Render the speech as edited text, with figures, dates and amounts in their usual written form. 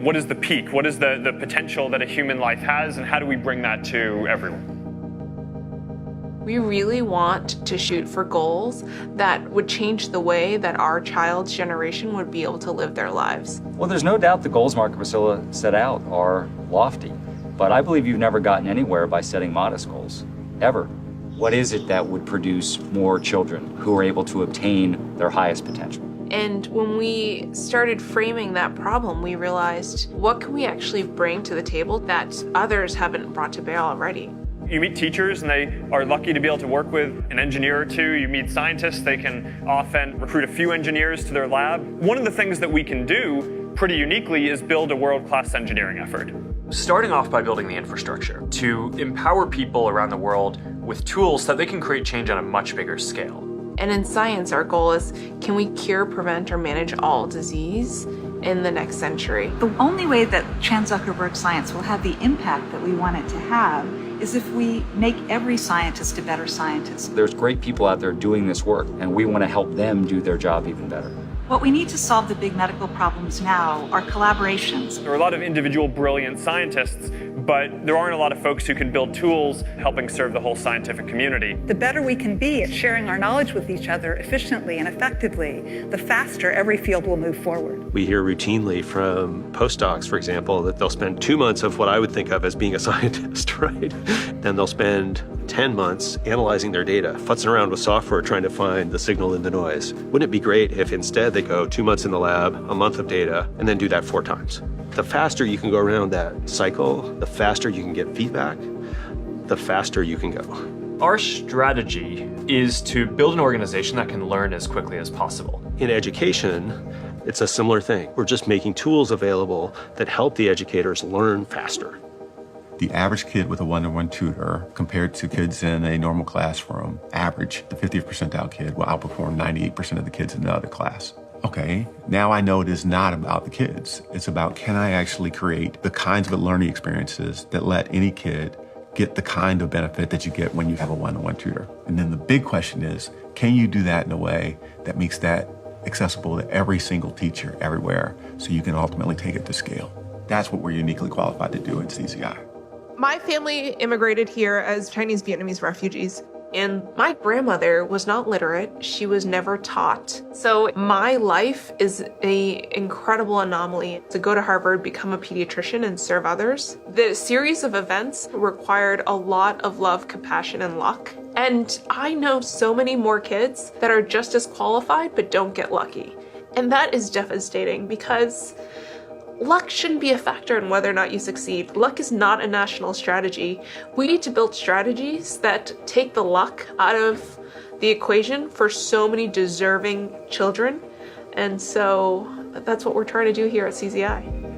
What is the peak? What is the potential that a human life has, and how do we bring that to everyone? We really want to shoot for goals that would change the way that our child's generation would be able to live their lives. Well, there's no doubt the goals Mark and Priscilla set out are lofty, but I believe you've never gotten anywhere by setting modest goals, ever. What is it that would produce more children who are able to obtain their highest potential? And when we started framing that problem, we realized, what can we actually bring to the table that others haven't brought to bear already? You meet teachers and they are lucky to be able to work with an engineer or two. You meet scientists, they can often recruit a few engineers to their lab. One of the things that we can do pretty uniquely is build a world-class engineering effort. Starting off by building the infrastructure to empower people around the world with tools so that they can create change on a much bigger scale. And in science, our goal is, can we cure, prevent, or manage all disease in the next century? The only way that Chan Zuckerberg science will have the impact that we want it to have is if we make every scientist a better scientist. There's great people out there doing this work, and we want to help them do their job even better. What we need to solve the big medical problems now are collaborations. There are a lot of individual brilliant scientists, but there aren't a lot of folks who can build tools helping serve the whole scientific community. The better we can be at sharing our knowledge with each other efficiently and effectively, the faster every field will move forward. We hear routinely from postdocs, for example, that they'll spend 2 months of what I would think of as being a scientist, right? Then they'll spend 10 months analyzing their data, futzing around with software trying to find the signal in the noise. Wouldn't it be great if instead they go 2 months in the lab, a month of data, and then do that 4 times? The faster you can go around that cycle, the faster you can get feedback, the faster you can go. Our strategy is to build an organization that can learn as quickly as possible. In education, it's a similar thing. We're just making tools available that help the educators learn faster. The average kid with a one-to-one tutor compared to kids in a normal classroom, average, the 50th percentile kid will outperform 98% of the kids in the other class. Okay, now I know it is not about the kids. It's about, can I actually create the kinds of learning experiences that let any kid get the kind of benefit that you get when you have a one-to-one tutor? And then the big question is, can you do that in a way that makes that accessible to every single teacher everywhere so you can ultimately take it to scale? That's what we're uniquely qualified to do at CZI. My family immigrated here as Chinese Vietnamese refugees, and my grandmother was not literate. She was never taught. So my life is an incredible anomaly to go to Harvard, become a pediatrician, and serve others. The series of events required a lot of love, compassion, and luck. And I know so many more kids that are just as qualified but don't get lucky. And that is devastating because luck shouldn't be a factor in whether or not you succeed. Luck is not a national strategy. We need to build strategies that take the luck out of the equation for so many deserving children. And so that's what we're trying to do here at CZI.